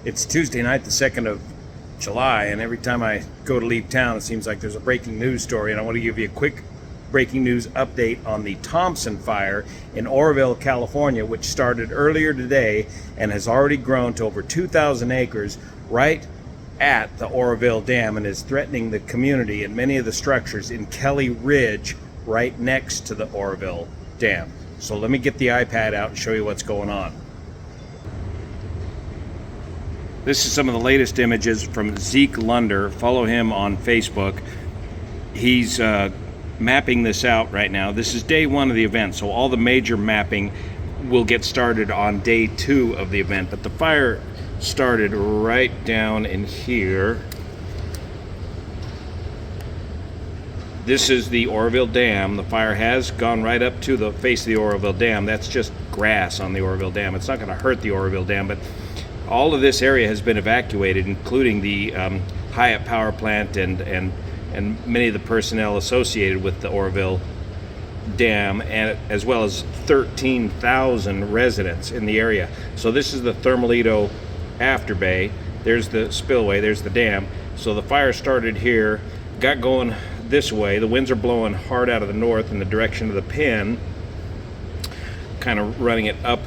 It's Tuesday night, the 2nd of July, and every time I go to leave town, it seems like there's a breaking news story, and I want to give you a quick breaking news update on the Thompson Fire in Oroville, California, which started earlier today and has already grown to over 2,000 acres right at the Oroville Dam and is threatening the community and many of the structures in Kelly Ridge right next to the Oroville Dam. So let me get the iPad out and show you what's going on. This is some of the latest images from Zeke Lunder. Follow him on Facebook. He's mapping this out right now. This is day one of the event, so all the major mapping will get started on day 2 of the event. But the fire started right down in here. This is the Oroville Dam. The fire has gone right up to the face of the Oroville Dam. That's just grass on the Oroville Dam. It's not going to hurt the Oroville Dam, but all of this area has been evacuated, including the Hyatt power plant and many of the personnel associated with the Oroville Dam, and as well as 13,000 residents in the area. So this is the Thermalito afterbay. There's the spillway, there's the dam. So the fire started here, got going this way. The winds are blowing hard out of the north in the direction of the Penn, kind of running it up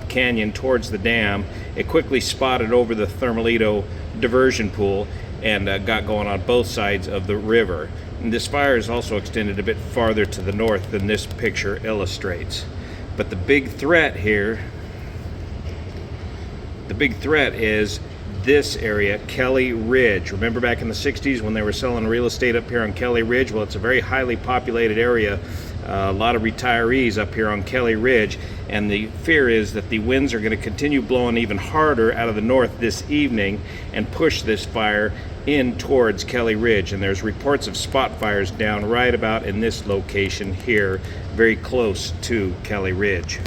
canyon towards the dam. It quickly spotted over the Thermalito diversion pool and got going on both sides of the river. And this fire is also extended a bit farther to the north than this picture illustrates. But the big threat here, is this area, Kelly Ridge. Remember back in the 60s when they were selling real estate up here on Kelly Ridge? Well, it's a very highly populated area. A lot of retirees up here on Kelly Ridge, and the fear is that the winds are going to continue blowing even harder out of the north this evening and push this fire in towards Kelly Ridge. And there's reports of spot fires down right about in this location here, very close to Kelly Ridge.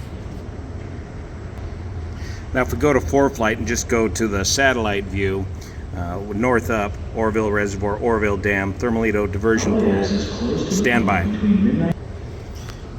Now if we go to ForeFlight and just go to the satellite view, north up, Oroville Reservoir, Oroville Dam, Thermalito diversion pool, standby.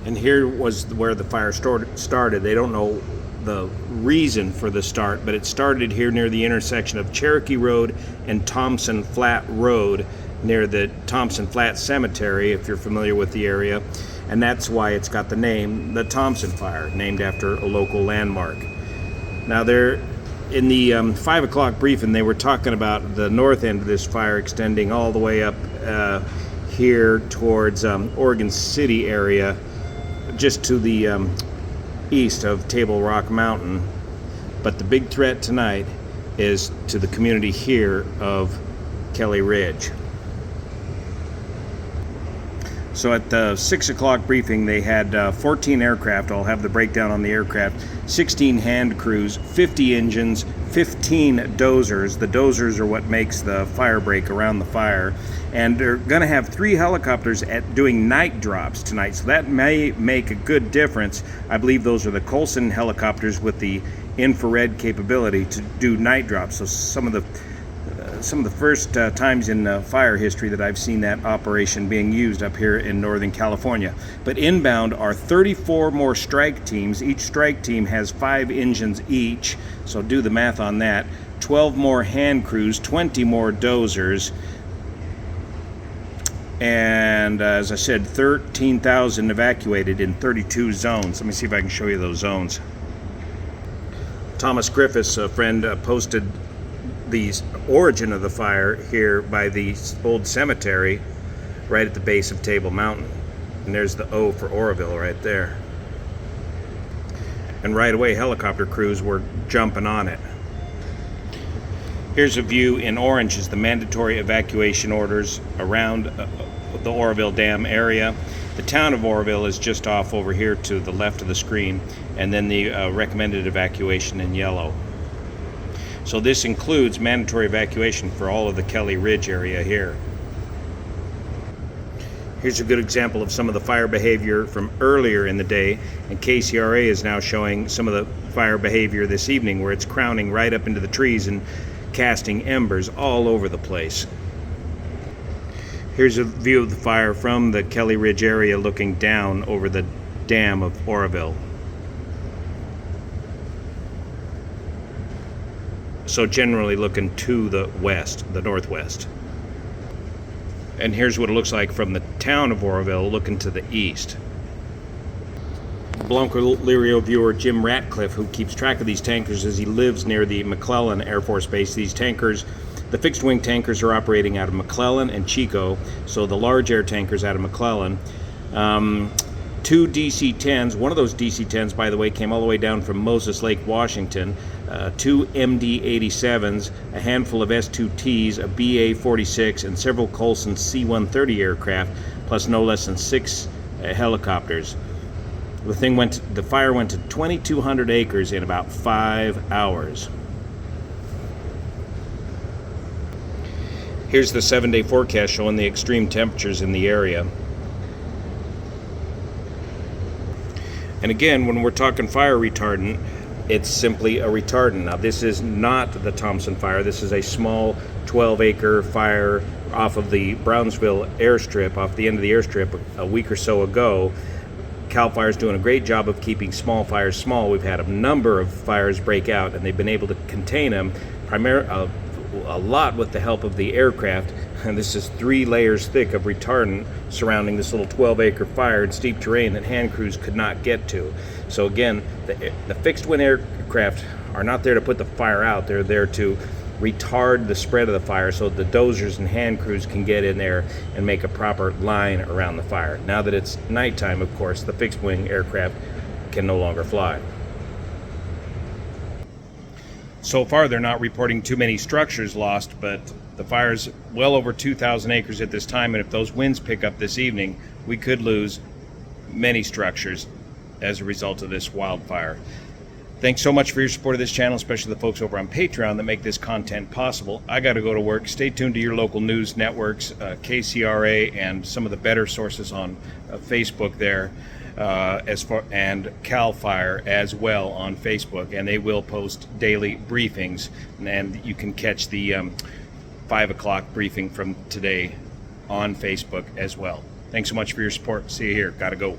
And here was where the fire started. They don't know the reason for the start, but it started here near the intersection of Cherokee Road and Thompson Flat Road, near the Thompson Flat Cemetery, if you're familiar with the area. And that's why it's got the name, the Thompson Fire, named after a local landmark. Now there, in the 5 o'clock briefing, they were talking about the north end of this fire extending all the way up here towards Oregon City area, just to the east of Table Rock Mountain. But the big threat tonight is to the community here of Kelly Ridge. So at the 6 o'clock briefing, they had 14 aircraft. I'll have the breakdown on the aircraft. 16 hand crews, 50 engines, 15 dozers. The dozers are what makes the fire break around the fire. And they're going to have 3 helicopters doing night drops tonight. So that may make a good difference. I believe those are the Colson helicopters with the infrared capability to do night drops. So some of the first times in fire history that I've seen that operation being used up here in Northern California. But inbound are 34 more strike teams. Each strike team has 5 engines each, so do the math on that. 12 more hand crews, 20 more dozers, and as I said, 13,000 evacuated in 32 zones. Let me see if I can show you those zones. Thomas Griffiths, a friend, posted the origin of the fire here by the old cemetery right at the base of Table Mountain. And there's the O for Oroville right there. And right away helicopter crews were jumping on it. Here's a view in orange is the mandatory evacuation orders around the Oroville Dam area. The town of Oroville is just off over here to the left of the screen, and then the recommended evacuation in yellow. So this includes mandatory evacuation for all of the Kelly Ridge area here. Here's a good example of some of the fire behavior from earlier in the day, and KCRA is now showing some of the fire behavior this evening, where it's crowning right up into the trees and casting embers all over the place. Here's a view of the fire from the Kelly Ridge area looking down over the dam of Oroville. so generally looking to the west, the northwest. And here's what it looks like from the town of Oroville looking to the east. Blanco Lirio viewer Jim Ratcliffe, who keeps track of these tankers as he lives near the McClellan Air Force Base. These tankers, the fixed wing tankers, are operating out of McClellan and Chico, so the large air tankers out of McClellan. Two DC-10s, one of those DC-10s, by the way, came all the way down from Moses Lake, Washington. Two MD-87s, a handful of S-2Ts, a BA-46, and several Colson C-130 aircraft, plus no less than 6 helicopters. The fire went to 2,200 acres in about 5 hours. Here's the 7-day forecast showing the extreme temperatures in the area. And again, when we're talking fire retardant, it's simply a retardant. Now, this is not the Thompson fire. This is a small 12-acre fire off of the Brownsville airstrip, off the end of the airstrip a week or so ago. CAL FIRE is doing a great job of keeping small fires small. We've had a number of fires break out, and they've been able to contain them a lot with the help of the aircraft. And this is 3 layers thick of retardant surrounding this little 12-acre fire in steep terrain that hand crews could not get to. So again, the fixed wing aircraft are not there to put the fire out. They're there to retard the spread of the fire so the dozers and hand crews can get in there and make a proper line around the fire. Now that it's nighttime, of course, the fixed wing aircraft can no longer fly. So far, they're not reporting too many structures lost, but the fire's well over 2,000 acres at this time, and if those winds pick up this evening, we could lose many structures as a result of this wildfire. Thanks so much for your support of this channel, especially the folks over on Patreon that make this content possible. I got to go to work. Stay tuned to your local news networks, KCRA, and some of the better sources on Facebook there, and CAL FIRE as well on Facebook, and they will post daily briefings, and you can catch the 5 o'clock briefing from today on Facebook as well. Thanks so much for your support. See you here. Got to go.